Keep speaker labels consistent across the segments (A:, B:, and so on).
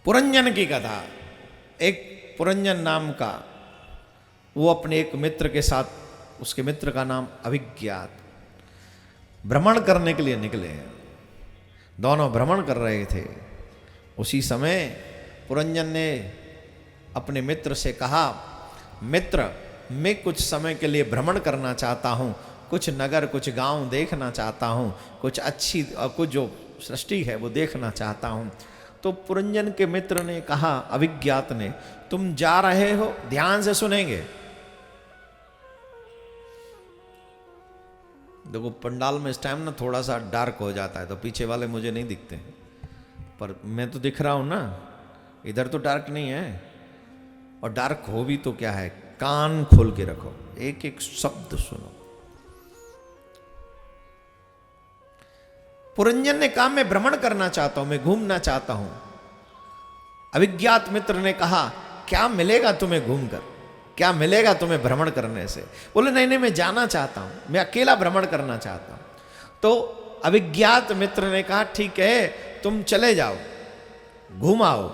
A: पुरंजन की कथा। एक पुरंजन नाम का वो अपने एक मित्र के साथ, उसके मित्र का नाम अभिज्ञात, भ्रमण करने के लिए निकले। दोनों भ्रमण कर रहे थे। उसी समय पुरंजन ने अपने मित्र से कहा, मित्र मैं कुछ समय के लिए भ्रमण करना चाहता हूँ, कुछ नगर कुछ गांव देखना चाहता हूँ, कुछ अच्छी कुछ जो सृष्टि है वो देखना चाहता हूँ। तो पुरंजन के मित्र ने कहा, अभिज्ञात ने, तुम जा रहे हो, ध्यान से सुनेंगे। देखो पंडाल में इस टाइम ना थोड़ा सा डार्क हो जाता है, तो पीछे वाले मुझे नहीं दिखते हैं, पर मैं तो दिख रहा हूं ना, इधर तो डार्क नहीं है। और डार्क हो भी तो क्या है, कान खोल के रखो, एक एक शब्द सुनो। पुरंजन ने कहा, मैं भ्रमण करना चाहता हूं, मैं घूमना चाहता हूं। अभिज्ञात मित्र ने कहा, क्या मिलेगा तुम्हें घूमकर, क्या मिलेगा तुम्हें भ्रमण करने से? बोले नहीं नहीं, मैं जाना चाहता हूं, मैं अकेला भ्रमण करना चाहता हूं। तो अभिज्ञात मित्र ने कहा, ठीक है तुम चले जाओ, घूम आओ,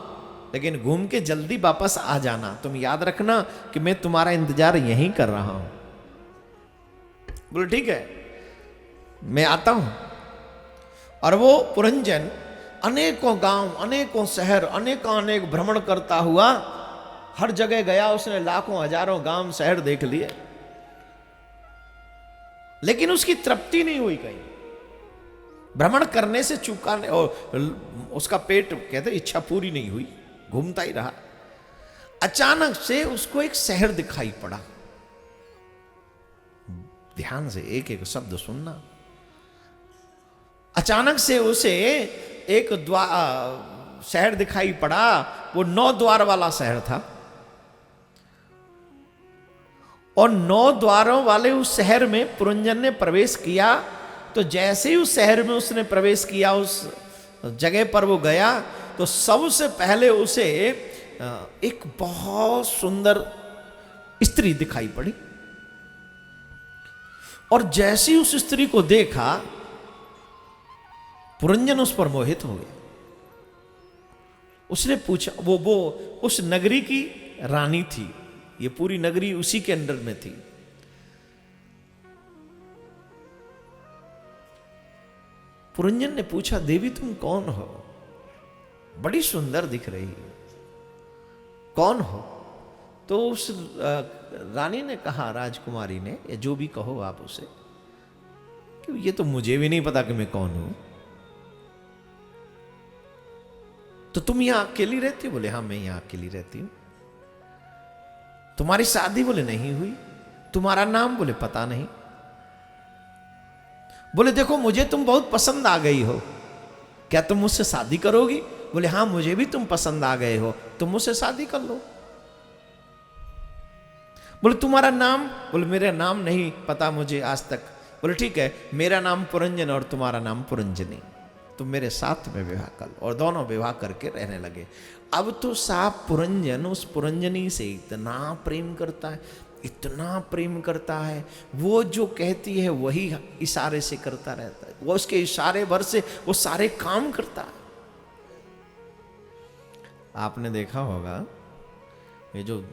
A: लेकिन घूम के जल्दी वापस आ जाना। तुम याद रखना कि मैं तुम्हारा इंतजार यहीं कर रहा हूं। बोले ठीक है, मैं आता हूं। और वो पुरंजन अनेकों गांव, अनेकों शहर, अनेक भ्रमण करता हुआ हर जगह गया। उसने लाखों हजारों गांव शहर देख लिए, लेकिन उसकी तृप्ति नहीं हुई कहीं। भ्रमण करने से चूका नहीं, और उसका पेट कहते इच्छा पूरी नहीं हुई, घूमता ही रहा। अचानक से उसको एक शहर दिखाई पड़ा। ध्यान से एक एक शब्द सुनना। अचानक से उसे एक शहर दिखाई पड़ा। वो 9 द्वार वाला शहर था, और 9 द्वारों वाले उस शहर में पुरंजन ने प्रवेश किया। तो जैसे ही उस शहर में उसने प्रवेश किया, उस जगह पर वो गया, तो सबसे पहले उसे एक बहुत सुंदर स्त्री दिखाई पड़ी। और जैसे ही उस स्त्री को देखा, पुरंजन उस पर मोहित हो गया। उसने पूछा, वो उस नगरी की रानी थी, ये पूरी नगरी उसी के अंडर में थी। पुरंजन ने पूछा, देवी तुम कौन हो, बड़ी सुंदर दिख रही है, कौन हो? तो उस रानी ने कहा, राजकुमारी ने, या जो भी कहो आप उसे, कि ये तो मुझे भी नहीं पता कि मैं कौन हूं। तो तुम यहां अकेली रहती हो? बोले हाँ मैं यहां अकेली रहती हूं। तुम्हारी शादी? बोले नहीं हुई। तुम्हारा नाम? बोले पता नहीं। बोले देखो मुझे तुम बहुत पसंद आ गई हो, क्या तुम मुझसे शादी करोगी? बोले हाँ मुझे भी तुम पसंद आ गए हो, तुम मुझसे शादी कर लो। बोले तुम्हारा नाम? बोले मेरा नाम नहीं पता मुझे आज तक। बोले ठीक है, मेरा नाम पुरंजन और तुम्हारा नाम पुरंजनी, तुम मेरे साथ में विवाह कर लो। और दोनों विवाह करके रहने लगे। अब तो साफ पुरंजन उस पुरंजनी से इतना प्रेम करता है, इतना प्रेम करता है, वो जो कहती है वही इशारे से करता रहता है, वो उसके इशारे भर से वो सारे काम करता है। आपने देखा होगा ये जो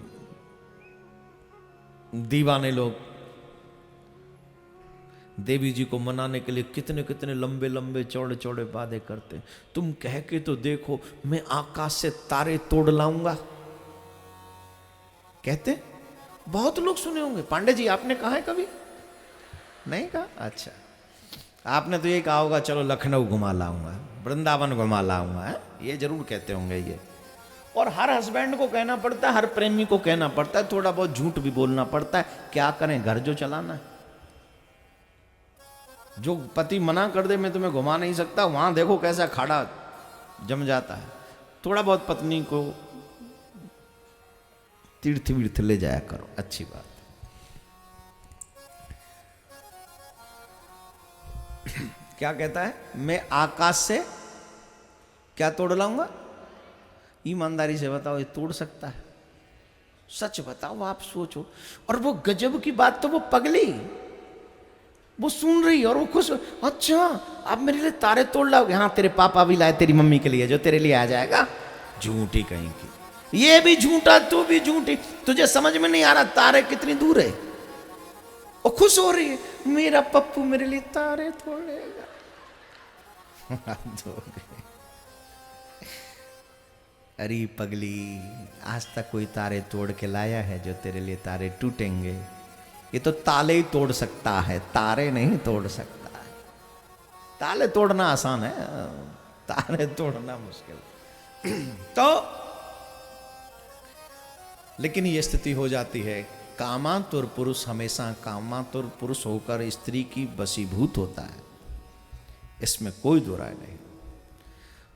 A: दीवाने लोग देवी जी को मनाने के लिए कितने कितने लंबे लंबे चौड़े चौड़े वादे करते। तुम कह के तो देखो, मैं आकाश से तारे तोड़ लाऊंगा, कहते। बहुत लोग सुने होंगे। पांडे जी आपने कहा है कभी? नहीं कहा? अच्छा, आपने तो ये कहा होगा, चलो लखनऊ घुमा लाऊंगा, वृंदावन घुमा लाऊंगा, ये जरूर कहते होंगे ये। और हर हस्बैंड को कहना पड़ता है, हर प्रेमी को कहना पड़ता है, थोड़ा बहुत झूठ भी बोलना पड़ता है। क्या करें, घर जो चलाना है। जो पति मना कर दे मैं तुम्हें घुमा नहीं सकता, वहां देखो कैसा खाड़ा जम जाता है। थोड़ा बहुत पत्नी को तीर्थ वीर्थ ले जाया करो, अच्छी बात। क्या कहता है? मैं आकाश से क्या तोड़ लाऊंगा? ईमानदारी से बताओ, ये तोड़ सकता है? सच बताओ, आप सोचो। और वो गजब की बात, तो वो पगली, वो सुन रही और वो खुश। अच्छा आप मेरे लिए तारे तोड़ लाओगे? हाँ तेरे पापा भी लाए तेरी मम्मी के लिए, जो तेरे लिए आ जाएगा। झूठी कहीं की, ये भी झूठा तू भी झूठी, तुझे समझ में नहीं आ रहा तारे कितनी दूर है। वो खुश हो रही है, मेरा पप्पू मेरे लिए तारे तोड़ेगा। अरे पगली, आज तक कोई तारे तोड़ के लाया है जो तेरे लिए तारे टूटेंगे? ये तो ताले ही तोड़ सकता है, तारे नहीं तोड़ सकता है। ताले तोड़ना आसान है, तारे तोड़ना मुश्किल। तो लेकिन ये स्थिति हो जाती है, कामातुर पुरुष हमेशा कामातुर पुरुष होकर स्त्री की वशीभूत होता है, इसमें कोई दो राय नहीं।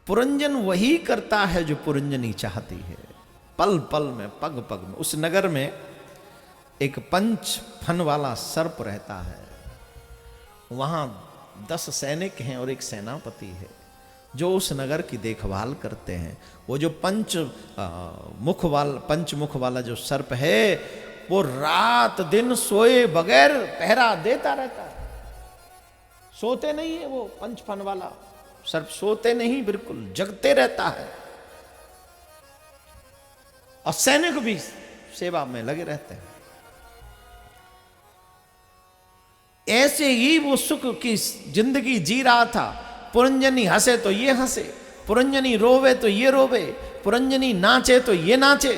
A: पुरंजन वही करता है जो पुरंजनी चाहती है, पल पल में पग पग में। उस नगर में एक पंच फन वाला सर्प रहता है, वहां 10 सैनिक हैं और एक सेनापति है जो उस नगर की देखभाल करते हैं। वो जो पंच मुख वाला जो सर्प है, वो रात दिन सोए बगैर पहरा देता रहता है, सोते नहीं है। वो पंच फन वाला सर्प सोते नहीं, बिल्कुल जगते रहता है। और सैनिक भी सेवा में लगे रहते हैं। ऐसे ही वो सुख की जिंदगी जी रहा था। पुरंजनी हंसे तो ये हंसे, पुरंजनी रोवे तो ये रोवे, पुरंजनी नाचे तो ये नाचे,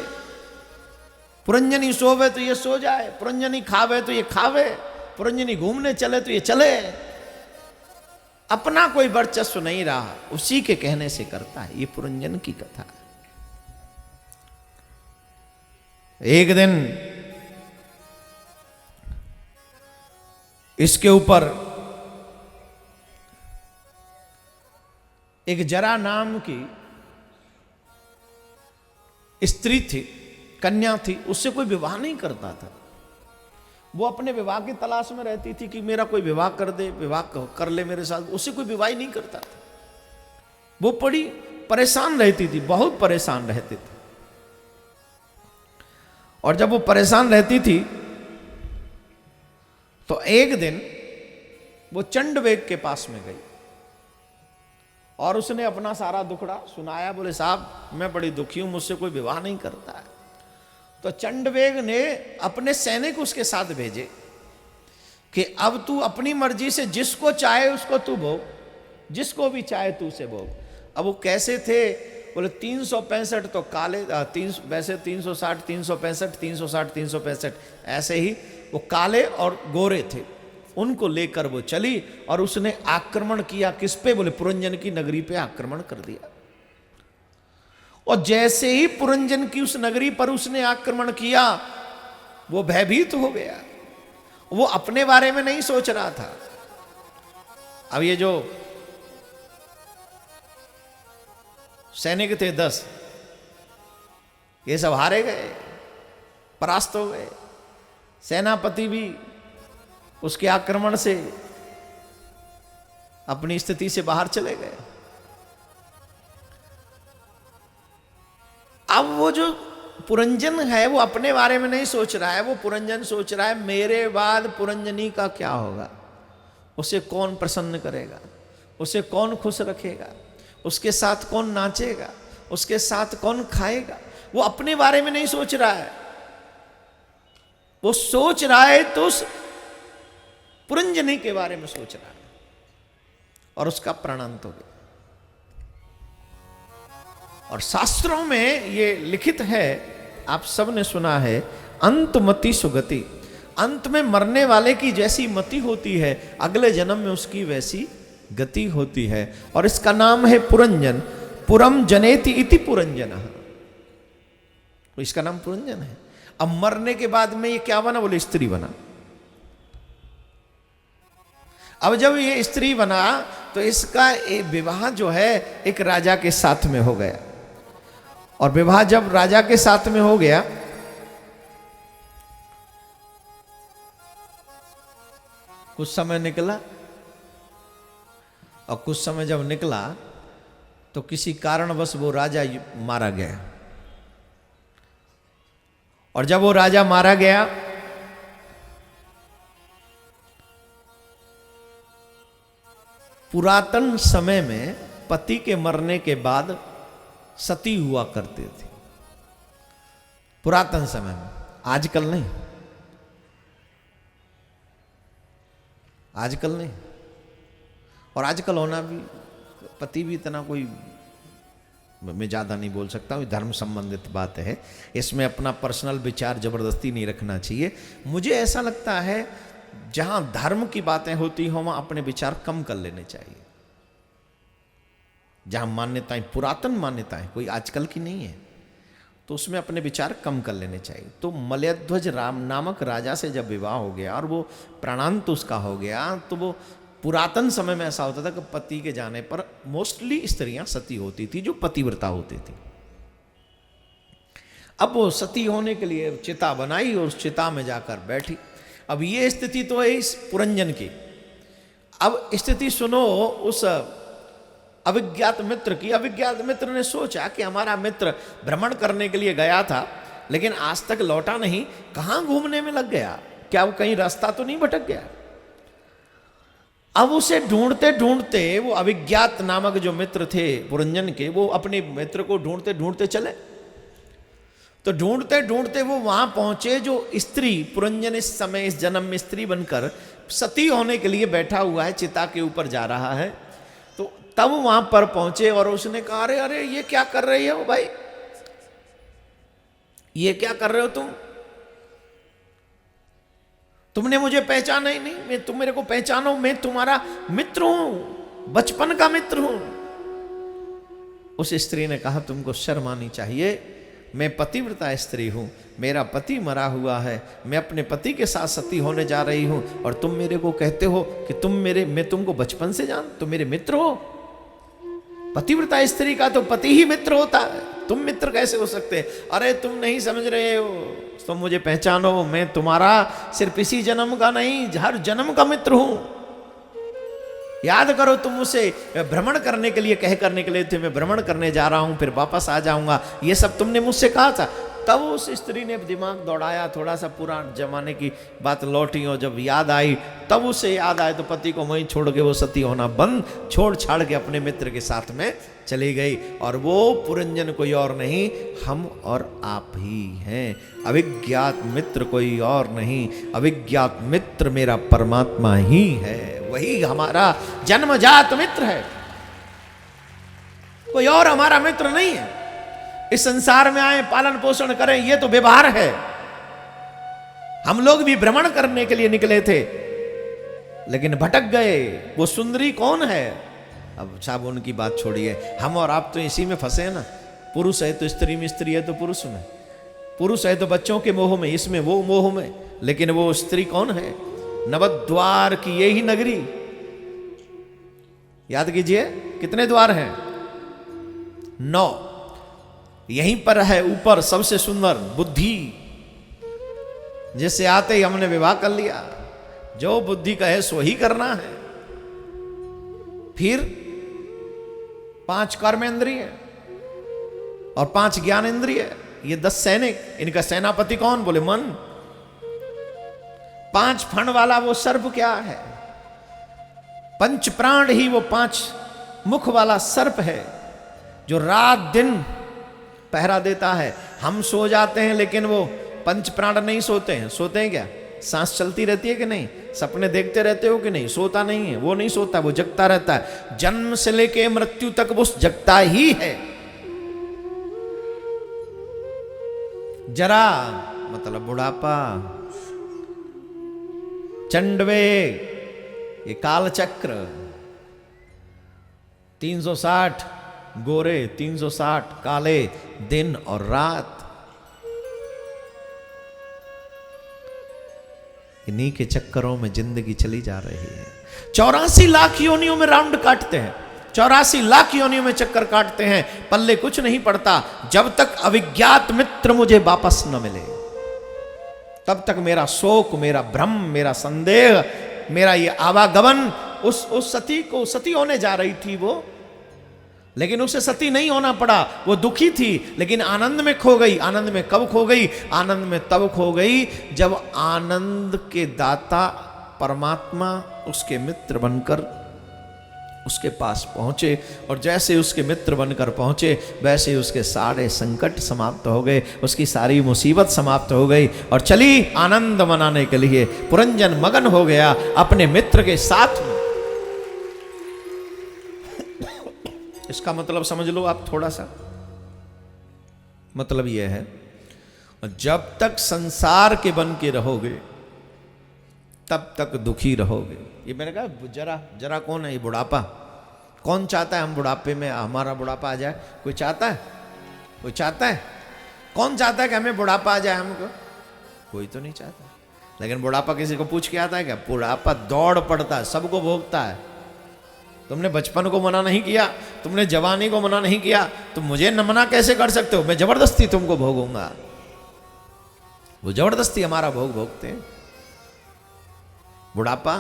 A: पुरंजनी सोवे तो ये सो जाए, पुरंजनी खावे तो ये खावे, पुरंजनी घूमने चले तो ये चले। अपना कोई वर्चस्व नहीं रहा, उसी के कहने से करता है। ये पुरंजन की कथा है। एक दिन इसके ऊपर एक जरा नाम की स्त्री थी, कन्या थी, उससे कोई विवाह नहीं करता था। वो अपने विवाह की तलाश में रहती थी कि मेरा कोई विवाह कर दे, विवाह कर ले मेरे साथ। उससे कोई विवाह ही नहीं करता था। वो बड़ी परेशान रहती थी, बहुत परेशान रहती थी। और जब वो परेशान रहती थी तो एक दिन वो चंडवेग के पास में गई और उसने अपना सारा दुखड़ा सुनाया। बोले साहब मैं बड़ी दुखी हूं, मुझसे कोई विवाह नहीं करता है। तो चंडवेग ने अपने सैनिक उसके साथ भेजे कि अब तू अपनी मर्जी से जिसको चाहे उसको तू भोग, जिसको भी चाहे तू उसे भोग। अब वो कैसे थे? बोले 365 तो काले, वैसे 360 365 360 365 ऐसे ही वो काले और गोरे थे। उनको लेकर वो चली और उसने आक्रमण किया। किस पे? बोले पुरंजन की नगरी पे आक्रमण कर दिया। और जैसे ही पुरंजन की उस नगरी पर उसने आक्रमण किया, वो भयभीत हो गया। वो अपने बारे में नहीं सोच रहा था। अब ये जो सैनिक थे 10, ये सब हारे गए, परास्त हो गए। सेनापति भी उसके आक्रमण से अपनी स्थिति से बाहर चले गए। अब वो जो पुरंजन है वो अपने बारे में नहीं सोच रहा है, वो पुरंजन सोच रहा है मेरे बाद पुरंजनी का क्या होगा, उसे कौन प्रसन्न करेगा, उसे कौन खुश रखेगा, उसके साथ कौन नाचेगा, उसके साथ कौन खाएगा। वो अपने बारे में नहीं सोच रहा है, वो सोच रहा है तो उस पुरंजनी के बारे में सोच रहा है। और उसका प्राणांत हो गया। और शास्त्रों में ये लिखित है, आप सब ने सुना है, अंतमति सुगति। अंत में मरने वाले की जैसी मति होती है, अगले जन्म में उसकी वैसी गति होती है। और इसका नाम है पुरंजन। पुरम जनेति इति पुरंजन, तो इसका नाम पुरंजन है। अब मरने के बाद में ये क्या बना? बोले स्त्री बना। अब जब ये स्त्री बना तो इसका विवाह जो है एक राजा के साथ में हो गया। और विवाह जब राजा के साथ में हो गया, कुछ समय निकला, और कुछ समय जब निकला तो किसी कारणवश वो राजा मारा गया। और जब वो राजा मारा गया पुरातन समय में पति के मरने के बाद सती हुआ करते थे पुरातन समय में, आजकल नहीं, आजकल नहीं। और आजकल होना भी, पति भी इतना कोई, मैं ज़्यादा नहीं बोल सकता हूँ, धर्म संबंधित बात है, इसमें अपना पर्सनल विचार जबरदस्ती नहीं रखना चाहिए। मुझे ऐसा लगता है जहाँ धर्म की बातें होती हों वहाँ अपने विचार कम कर लेने चाहिए। जहाँ मान्यताएं पुरातन मान्यताएं, कोई आजकल की नहीं है, तो उसमें अपने विचार कम कर लेने चाहिए। तो मलयध्वज राम नामक राजा से जब विवाह हो गया और वो प्राणांत उसका हो गया, तो वो पुरातन समय में ऐसा होता था कि पति के जाने पर मोस्टली स्त्रियां सती होती थी जो पतिव्रता होती थी। अब वो सती होने के लिए चिता बनाई और उस चिता में जाकर बैठी। अब ये स्थिति तो है इस पुरंजन की। अब स्थिति सुनो उस अविज्ञात मित्र की। अविज्ञात मित्र ने सोचा कि हमारा मित्र भ्रमण करने के लिए गया था लेकिन आज तक लौटा नहीं, कहां घूमने में लग गया, क्या वो कहीं रास्ता तो नहीं भटक गया। अब उसे ढूंढते ढूंढते वो अविज्ञात नामक जो मित्र थे पुरंजन के, वो अपने मित्र को ढूंढते ढूंढते चले। तो ढूंढते ढूंढते वो वहां पहुंचे जो स्त्री, पुरंजन इस समय इस जन्म में स्त्री बनकर सती होने के लिए बैठा हुआ है, चिता के ऊपर जा रहा है। तो तब वहां पर पहुंचे और उसने कहा, अरे अरे ये क्या कर रही हो भाई, ये क्या कर रहे हो तुमने मुझे पहचाना ही नहीं, तुम मेरे को पहचानो, मैं तुम्हारा मित्र हूं, बचपन का मित्र हूं। उस स्त्री ने कहा, तुमको शर्म आनी चाहिए, मैं पतिव्रता स्त्री हूं, मेरा पति मरा हुआ है, मैं अपने पति के साथ सती होने जा रही हूं और तुम मेरे को कहते हो कि मैं तुमको बचपन से तुम मेरे मित्र हो। पतिव्रता स्त्री का तो पति ही मित्र होता है, तुम मित्र कैसे हो सकते। अरे तुम नहीं समझ रहे हो, तुम मुझे पहचानो, मैं तुम्हारा सिर्फ इसी जन्म का नहीं हर जन्म का मित्र हूं। याद करो तुम मुझसे भ्रमण करने के लिए करने के लिए थे, मैं भ्रमण करने जा रहा हूं, फिर वापस आ जाऊंगा, ये सब तुमने मुझसे कहा था। तब उस स्त्री ने दिमाग दौड़ाया, थोड़ा सा पुराने जमाने की बात लौटी और जब याद आई तब उसे याद आया, तो पति को वहीं छोड़ के वो सती होना बंद छोड़ छाड़ के अपने मित्र के साथ में चली गई। और वो पुरंजन कोई और नहीं, हम और आप ही हैं। अविज्ञात मित्र कोई और नहीं, अविज्ञात मित्र मेरा परमात्मा ही है, वही हमारा जन्मजात मित्र है, कोई और हमारा मित्र नहीं है। इस संसार में आए, पालन पोषण करें, ये तो व्यवहार है। हम लोग भी भ्रमण करने के लिए निकले थे लेकिन भटक गए। वो सुंदरी कौन है, अब साहब उनकी बात छोड़िए, हम और आप तो इसी में फंसे हैं ना। पुरुष है तो स्त्री में, स्त्री है तो पुरुष में, पुरुष है तो बच्चों के मोह में, इसमें वो मोह में, लेकिन वो स्त्री कौन है। नवद्वार की यही नगरी, याद कीजिए कितने द्वार हैं, 9। यहीं पर है ऊपर सबसे सुंदर बुद्धि, जिससे आते ही हमने विवाह कर लिया। जो बुद्धि कहे सो ही करना है। फिर 5 कर्मेंद्रिय और 5 ज्ञानेंद्रिय, ये 10 सैनिक, इनका सेनापति कौन, बोले मन। 5 फण वाला वो सर्प क्या है, 5 प्राण ही वो 5 मुख वाला सर्प है जो रात दिन पहरा देता है। हम सो जाते हैं लेकिन वो 5 प्राण नहीं सोते हैं। सोते हैं क्या, सांस चलती रहती है कि नहीं, सपने देखते रहते हो कि नहीं, सोता नहीं है, वो नहीं सोता, वो जगता रहता है। जन्म से लेके मृत्यु तक वो जगता ही है। जरा मतलब बुढ़ापा, चंडवे, ये काल चक्र, 360 गोरे, 360 काले दिन और रात, इन्हीं के चक्करों में जिंदगी चली जा रही है। 84 लाख योनियों में राउंड काटते हैं, 84 लाख योनियों में चक्कर काटते हैं, पल्ले कुछ नहीं पड़ता। जब तक अविज्ञात मित्र मुझे वापस न मिले तब तक मेरा शोक, मेरा भ्रम, मेरा संदेह, मेरा ये आवागमन। उस सती को, सती होने जा रही थी वो, लेकिन उसे सती नहीं होना पड़ा। वो दुखी थी लेकिन आनंद में खो गई। आनंद में कब खो गई, आनंद में तब खो गई जब आनंद के दाता परमात्मा उसके मित्र बनकर उसके पास पहुंचे और जैसे उसके मित्र बनकर पहुंचे वैसे उसके सारे संकट समाप्त हो गए, उसकी सारी मुसीबत समाप्त हो गई और चली आनंद मनाने के लिए। पुरंजन मगन हो गया अपने मित्र के साथ में। इसका मतलब समझ लो आप थोड़ा सा, मतलब यह है जब तक संसार के बन के रहोगे तब तक दुखी रहोगे। ये मैंने कहा जरा जरा कौन है ये बुढ़ापा? कौन चाहता है हम बुढ़ापे में हमारा बुढ़ापा आ जाए? कोई चाहता है? कोई चाहता है? कौन चाहता है कि हमें बुढ़ापा आ जाए? हमको कोई तो नहीं चाहता। लेकिन बुढ़ापा किसी को पूछ के आता है क्या? बुढ़ापा दौड़ पड़ता है, सबको भोगता है। तुमने बचपन को मना नहीं किया, तुमने जवानी को मना नहीं किया, तुम मुझे न मना कैसे कर सकते हो? मैं जबरदस्ती तुमको भोगूंगा। वो जबरदस्ती हमारा भोग भोगते हैं बुढ़ापा।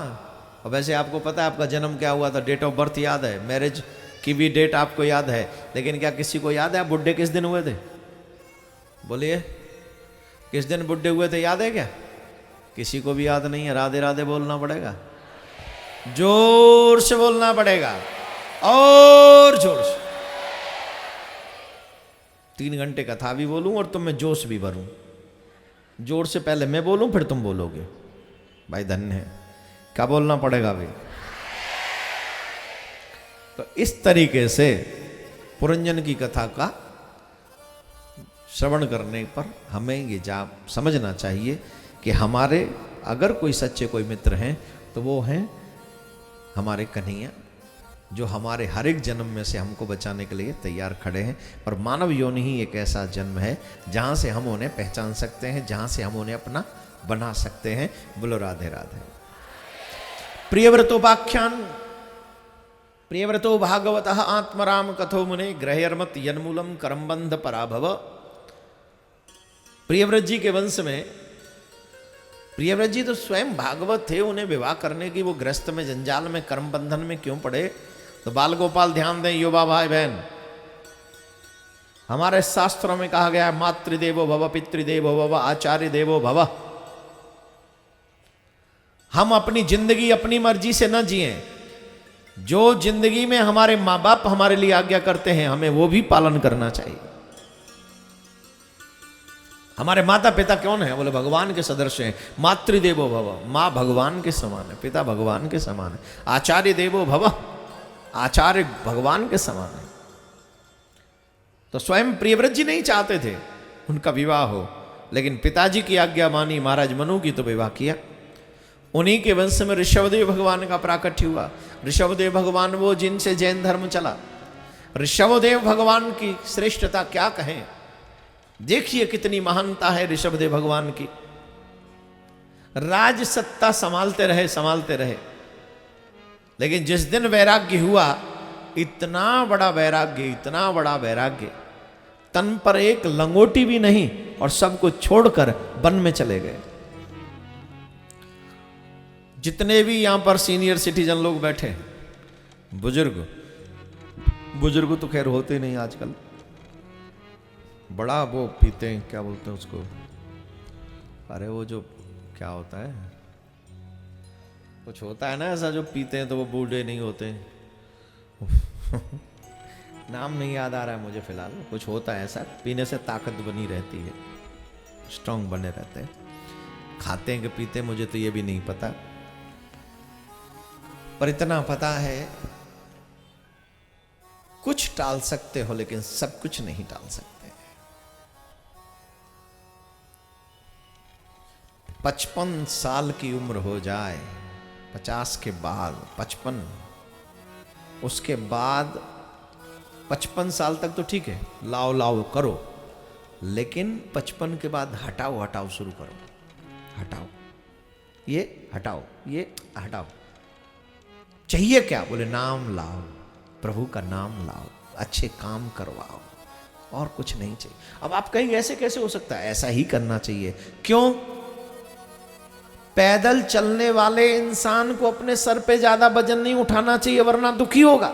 A: और वैसे आपको पता है आपका जन्म क्या हुआ था? डेट ऑफ बर्थ याद है, मैरिज की भी डेट आपको याद है, लेकिन क्या किसी को याद है आप बुढ़े किस दिन हुए थे? बोलिए, किस दिन बुढ़े हुए थे याद है क्या? किसी को भी याद नहीं है। राधे राधे बोलना पड़ेगा, जोर से बोलना पड़ेगा और जोर से। 3 घंटे कथा भी बोलूं और तुम में जोश भी भरूं। जोर से पहले मैं बोलूं फिर तुम बोलोगे। भाई धन्य है। क्या बोलना पड़ेगा भाई? तो इस तरीके से पुरंजन की कथा का श्रवण करने पर हमें ये समझना चाहिए कि हमारे अगर कोई सच्चे कोई मित्र हैं तो वो हैं हमारे कन्हैया, जो हमारे हर एक जन्म में से हमको बचाने के लिए तैयार खड़े हैं। और मानव योनि ही एक ऐसा जन्म है जहाँ से हम उन्हें पहचान सकते हैं, जहाँ से हम उन्हें अपना बना सकते हैं। बोलो राधे राधे। प्रियव्रतोपाख्यान। प्रियव्रतो भागवतः आत्मराम कथो मुने ग्रहयर्मत यन्मूलम करमबंध पराभव। प्रियव्रत जी के वंश में, प्रियव्रत जी तो स्वयं भागवत थे, उन्हें विवाह करने की वो ग्रस्त में जंजाल में कर्म बंधन में क्यों पड़े? तो बाल गोपाल ध्यान दें युवा भाई बहन, हमारे शास्त्रों में कहा गया है मातृदेवो भव पितृदेवो भव आचार्य देवो भव। हम अपनी जिंदगी अपनी मर्जी से न जिए, जो जिंदगी में हमारे माँ बाप हमारे लिए आज्ञा करते हैं हमें वो भी पालन करना चाहिए। हमारे माता पिता कौन है? बोले भगवान के सदृश हैं। मातृदेवो भव, माँ भगवान के समान है, पिता भगवान के समान है। आचार्य देवो भव, आचार्य भगवान के समान है। तो स्वयं प्रियव्रत जी नहीं चाहते थे उनका विवाह हो, लेकिन पिताजी की आज्ञा मानी, महाराज मनु की, तो विवाह किया। उन्हीं के वंश में ऋषभदेव भगवान का प्राकट्य हुआ। ऋषभदेव भगवान वो जिनसे जैन धर्म चला। ऋषभदेव भगवान की श्रेष्ठता क्या कहें, देखिए कितनी महानता है ऋषभदेव भगवान की। राज सत्ता संभालते रहे, लेकिन जिस दिन वैराग्य हुआ, इतना बड़ा वैराग्य, तन पर एक लंगोटी भी नहीं और सब कुछ छोड़कर वन में चले गए। जितने भी यहां पर सीनियर सिटीजन लोग बैठे, बुजुर्ग तो खैर होते नहीं आजकल, बड़ा वो पीते हैं, क्या बोलते हैं उसको, अरे वो जो क्या होता है, कुछ होता है ना ऐसा जो पीते हैं तो वो बूढ़े नहीं होते। नाम नहीं याद आ रहा है मुझे फिलहाल। कुछ होता है ऐसा, पीने से ताकत बनी रहती है, स्ट्रांग बने रहते हैं। खाते हैं कि पीते मुझे तो ये भी नहीं पता, पर इतना पता है कुछ टाल सकते हो लेकिन सब कुछ नहीं टाल सकते। 55 साल की उम्र हो जाए, 50 के बाद 55, उसके बाद 55 साल तक तो ठीक है, लाओ करो, लेकिन 55 के बाद हटाओ शुरू करो। ये हटाओ। चाहिए क्या? बोले नाम लाओ, प्रभु का नाम लाओ, अच्छे काम करवाओ, और कुछ नहीं चाहिए। अब आप कहेंगे ऐसे कैसे हो सकता है? ऐसा ही करना चाहिए। क्यों? पैदल चलने वाले इंसान को अपने सर पे ज्यादा वजन नहीं उठाना चाहिए, वरना दुखी होगा।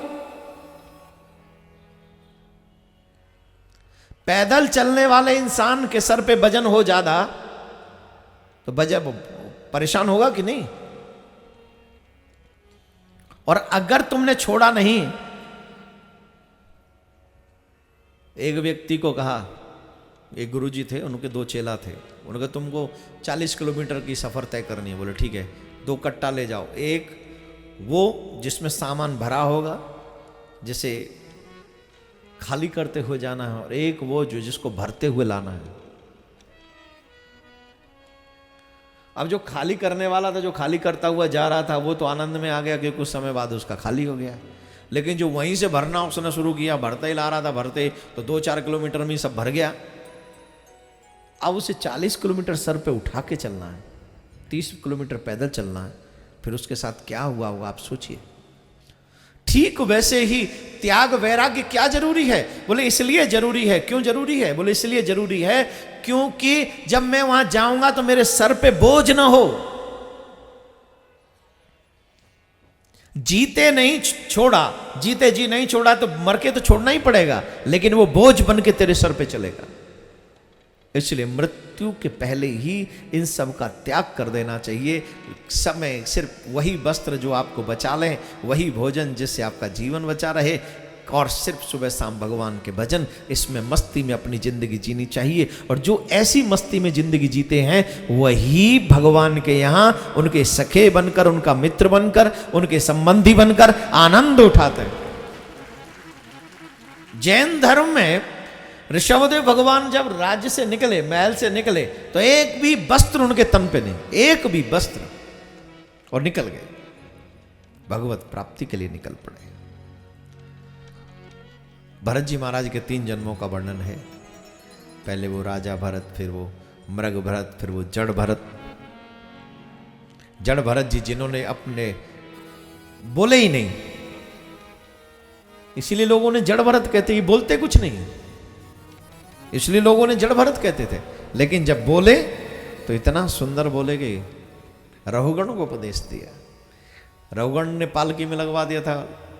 A: पैदल चलने वाले इंसान के सर पे वजन हो ज्यादा तो परेशान होगा कि नहीं? और अगर तुमने छोड़ा नहीं, एक व्यक्ति को कहा, एक गुरुजी थे, उनके 2 चेला थे, उन्होंने कहा तुमको 40 किलोमीटर की सफर तय करनी है। बोले ठीक है, 2 कट्टा ले जाओ, एक वो जिसमें सामान भरा होगा, जिसे खाली करते हुए जाना है, और एक वो जो जिसको भरते हुए लाना है। अब जो खाली करने वाला था, जो खाली करता हुआ जा रहा था, वो तो आनंद में आ गया कि कुछ समय बाद उसका खाली हो गया। लेकिन जो वहीं से भरना उसने शुरू किया, भरते ही ला रहा था, भरते तो 2-4 किलोमीटर में सब भर गया। अब उसे 40 किलोमीटर सर पे उठा के चलना है, 30 किलोमीटर पैदल चलना है, फिर उसके साथ क्या हुआ होगा आप सोचिए। ठीक वैसे ही त्याग वैराग्य क्या जरूरी है? बोले इसलिए जरूरी है। क्यों जरूरी है? बोले इसलिए जरूरी है क्योंकि जब मैं वहां जाऊंगा तो मेरे सर पे बोझ ना हो। जीते नहीं छोड़ा, जीते जी नहीं छोड़ा तो मर के तो छोड़ना ही पड़ेगा, लेकिन वो बोझ बन के तेरे सर पे चलेगा। इसलिए मृत्यु के पहले ही इन सब का त्याग कर देना चाहिए। समय सिर्फ वही वस्त्र जो आपको बचा ले, वही भोजन जिससे आपका जीवन बचा रहे, और सिर्फ सुबह शाम भगवान के भजन, इसमें मस्ती में अपनी जिंदगी जीनी चाहिए। और जो ऐसी मस्ती में जिंदगी जीते हैं वही भगवान के यहाँ उनके सखे बनकर, उनका मित्र बनकर, उनके संबंधी बनकर आनंद उठाते हैं। जैन धर्म में ऋषभदेव भगवान जब राज्य से निकले, महल से निकले, तो एक भी वस्त्र उनके तन पे नहीं, एक भी वस्त्र, और निकल गए, भगवत प्राप्ति के लिए निकल पड़े। भरत जी महाराज के 3 जन्मों का वर्णन है। पहले वो राजा भरत, फिर वो मृग भरत, फिर वो जड़ भरत। जड़ भरत जी जिन्होंने अपने बोले ही नहीं, इसीलिए लोगों ने जड़ भरत कहते, ये बोलते कुछ नहीं, इसलिए लोगों ने जड़ भरत कहते थे। लेकिन जब बोले तो इतना सुंदर बोले कि रहुगण को उपदेश दिया। रहुगण ने पालकी में लगवा दिया था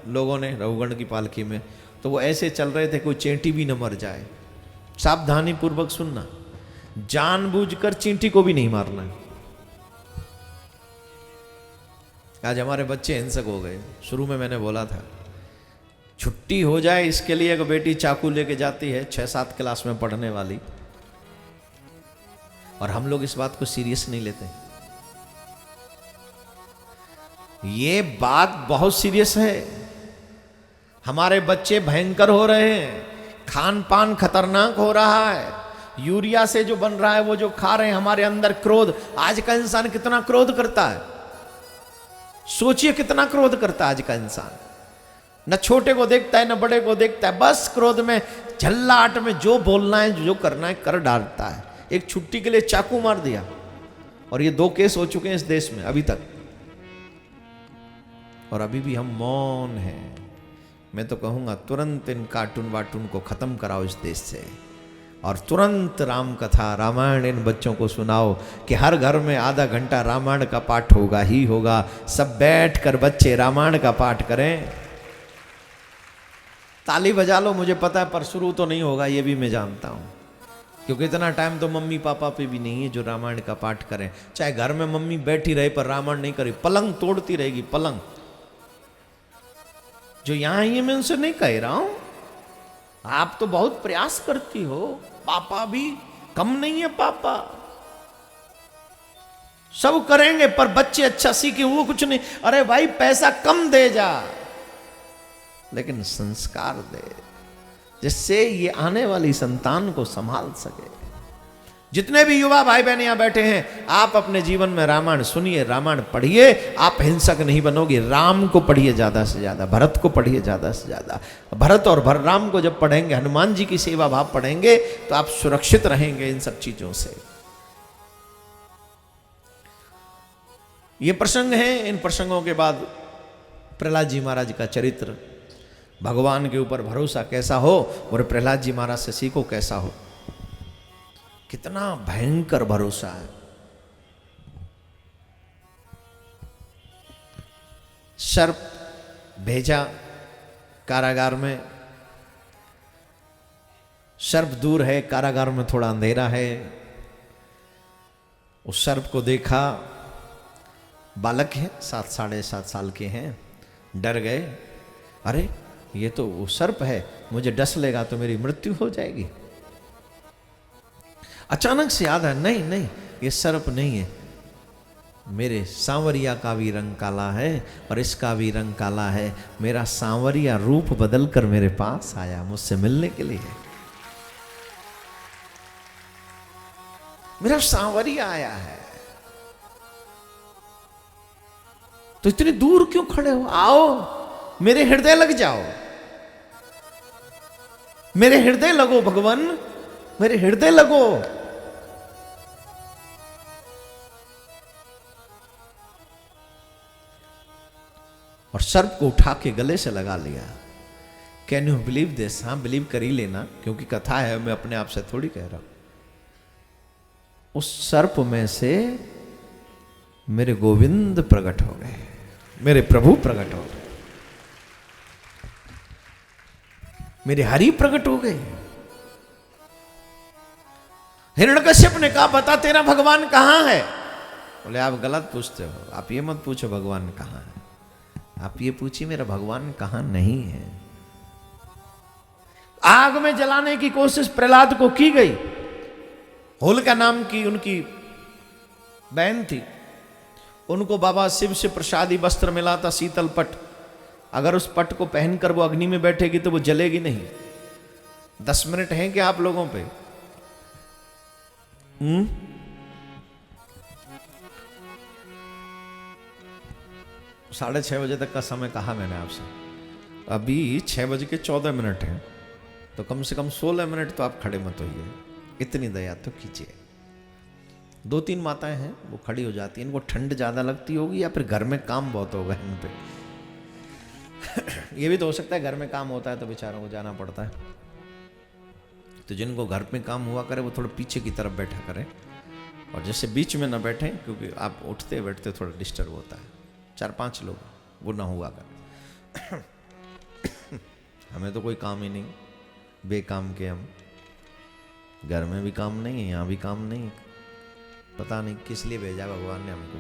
A: लोगों ने, रहुगण की पालकी में, तो वो ऐसे चल रहे थे कोई चींटी भी न मर जाए। सावधानी पूर्वक सुनना, जानबूझकर चींटी को भी नहीं मारना है। आज हमारे बच्चे हिंसक हो गए। शुरू में मैंने बोला था छुट्टी हो जाए इसके लिए एक बेटी चाकू लेके जाती है 6-7 क्लास में पढ़ने वाली, और हम लोग इस बात को सीरियस नहीं लेते। ये बात बहुत सीरियस है। हमारे बच्चे भयंकर हो रहे हैं, खान पान खतरनाक हो रहा है, यूरिया से जो बन रहा है वो जो खा रहे हैं, हमारे अंदर क्रोध। आज का इंसान कितना क्रोध करता है, सोचिए कितना क्रोध करता है आज का इंसान। न छोटे को देखता है न बड़े को देखता है, बस क्रोध में झल्लाहट में जो बोलना है जो करना है कर डालता है। एक छुट्टी के लिए चाकू मार दिया, और ये 2 केस हो चुके हैं इस देश में अभी तक, और अभी भी हम मौन हैं। मैं तो कहूंगा तुरंत इन कार्टून वार्टून को खत्म कराओ इस देश से, और तुरंत राम कथा रामायण इन बच्चों को सुनाओ कि हर घर में आधा घंटा रामायण का पाठ होगा ही होगा। सब बैठ कर बच्चे रामायण का पाठ करें। ताली बजा लो, मुझे पता है, पर शुरू तो नहीं होगा, ये भी मैं जानता हूँ, क्योंकि इतना टाइम तो मम्मी पापा पे भी नहीं है जो रामायण का पाठ करें। चाहे घर में मम्मी बैठी रहे पर रामायण नहीं करे, पलंग तोड़ती रहेगी, पलंग। जो यहां आई है मैं उनसे नहीं कह रहा हूं, आप तो बहुत प्रयास करती हो, पापा भी कम नहीं है, पापा सब करेंगे, पर बच्चे अच्छा सीखे वो कुछ नहीं। अरे भाई पैसा कम दे जा, लेकिन संस्कार दे, जिससे ये आने वाली संतान को संभाल सके। जितने भी युवा भाई बहन यहाँ बैठे हैं, आप अपने जीवन में रामायण सुनिए, रामायण पढ़िए। आप हिंसक नहीं बनोगे। राम को पढ़िए ज़्यादा से ज़्यादा, भरत को पढ़िए ज़्यादा से ज़्यादा। भरत और राम को जब पढ़ेंगे, हनुमान जी की सेवा भाव पढ़ेंगे, तो आप सुरक्षित रहेंगे इन सब चीज़ों से। ये प्रसंग है। इन प्रसंगों के बाद प्रहलाद जी महाराज का चरित्र, भगवान के ऊपर भरोसा कैसा हो, और प्रहलाद जी महाराज से सीखो कैसा हो। कितना भयंकर भरोसा है। सर्प भेजा कारागार में, सर्प दूर है, कारागार में थोड़ा अंधेरा है। उस सर्प को देखा, बालक है, 7 साढ़े 7 साल के हैं, डर गए, अरे ये तो वो सर्प है, मुझे डस लेगा तो मेरी मृत्यु हो जाएगी। अचानक से याद है, नहीं नहीं ये सर्प नहीं है, मेरे सांवरिया का भी रंग काला है और इसका भी रंग काला है। मेरा सांवरिया रूप बदल कर मेरे पास आया मुझसे मिलने के लिए। मेरा सांवरिया आया है, तो इतनी दूर क्यों खड़े हो? आओ मेरे हृदय लग जाओ, मेरे हृदय लगो भगवान, मेरे हृदय लगो। और सर्प को उठा के गले से लगा लिया। Can you believe this? हाँ बिलीव कर ही लेना, क्योंकि कथा है, मैं अपने आप से थोड़ी कह रहा हूं। उस सर्प में से मेरे गोविंद प्रकट हो गए, मेरे प्रभु प्रकट हो गए, मेरे हरि प्रकट हो गए। हिरण्यकश्यप ने कहा, बता तेरा भगवान कहां है? बोले आप गलत पूछते हो, आप ये मत पूछो भगवान कहां है, आप ये पूछिए मेरा भगवान कहां नहीं है। आग में जलाने की कोशिश प्रहलाद को की गई। होलिका नाम की उनकी बहन थी, उनको बाबा शिव से प्रसादी वस्त्र मिला था, शीतल पट। अगर उस पट को पहनकर वो अग्नि में बैठेगी तो वो जलेगी नहीं। 10 मिनट हैं क्या आप लोगों पे? 6:30 बजे तक का समय कहा मैंने आपसे, अभी 6:14 हैं, तो कम से कम 16 मिनट तो आप खड़े मत होइए, इतनी दया तो कीजिए। 2-3 माताएं हैं वो खड़ी हो जाती हैं, इनको ठंड ज़्यादा लगती होगी या फिर घर में काम बहुत होगा इन पे। ये भी तो हो सकता है घर में काम होता है तो बेचारों को जाना पड़ता है। तो जिनको घर में काम हुआ करे वो थोड़ा पीछे की तरफ बैठा करें, और जैसे बीच में ना बैठें, क्योंकि आप उठते बैठते थोड़ा डिस्टर्ब होता है। 4-5 लोग वो ना हुआ करे। हमें तो कोई काम ही नहीं, बेकाम के हम, घर में भी काम नहीं है, यहाँ भी काम नहीं, पता नहीं किस लिए भेजा भगवान ने हमको,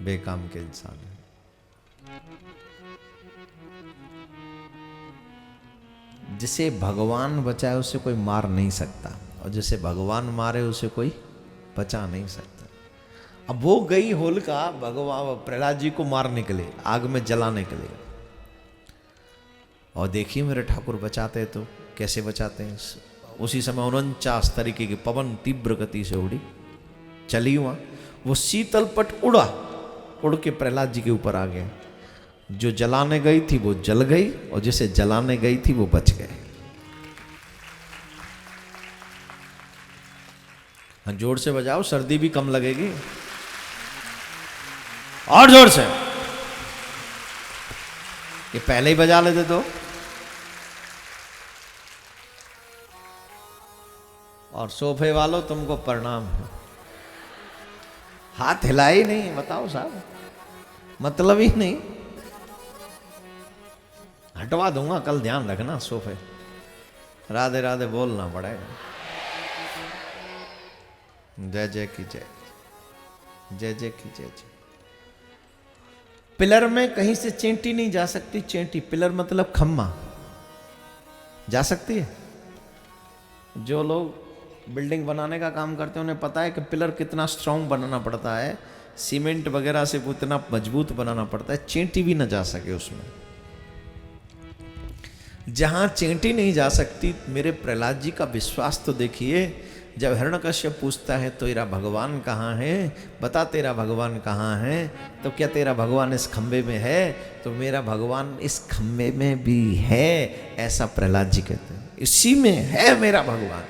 A: बेकाम के इंसान है। जिसे भगवान बचाए उसे कोई मार नहीं सकता, और जिसे भगवान मारे उसे कोई बचा नहीं सकता। अब वो गई होलिका भगवान प्रहलाद जी को मारने के लिए, आग में जलाने के लिए, और देखिए मेरे ठाकुर बचाते तो कैसे बचाते हैं। उसी समय 49 तरीके की पवन तीव्र गति से उड़ी, चली वहां, वो शीतल पट उड़ा, उड़ के प्रहलाद जी के ऊपर आ गया। जो जलाने गई थी वो जल गई, और जिसे जलाने गई थी वो बच गए। हाँ जोर से बजाओ, सर्दी भी कम लगेगी, और जोर से। ये पहले ही बजा लेते तो। और सोफे वालों तुमको प्रणाम है, हाथ हिलाए ही नहीं, बताओ साहब, मतलब ही नहीं। हटवा दूंगा कल, ध्यान रखना सोफे। राधे राधे बोलना पड़ेगा। जय जय की जय, जय जय की जय जय। पिलर में कहीं से चेंटी नहीं जा सकती। चेंटी, पिलर मतलब खम्मा, जा सकती है? जो लोग बिल्डिंग बनाने का काम करते हैं उन्हें पता है कि पिलर कितना स्ट्रांग बनाना पड़ता है, सीमेंट वगैरह से उतना मजबूत बनाना पड़ता है, चेंटी भी न जा सके उसमें। जहां चेंटी नहीं जा सकती, मेरे प्रहलाद जी का विश्वास तो देखिए। जब हिरण्यकश्यप पूछता है तो तेरा भगवान कहाँ है, बता तेरा भगवान कहाँ है, तो क्या तेरा भगवान इस खंबे में है? तो मेरा भगवान इस खंबे में भी है, ऐसा प्रहलाद जी कहते हैं। इसी में है मेरा भगवान।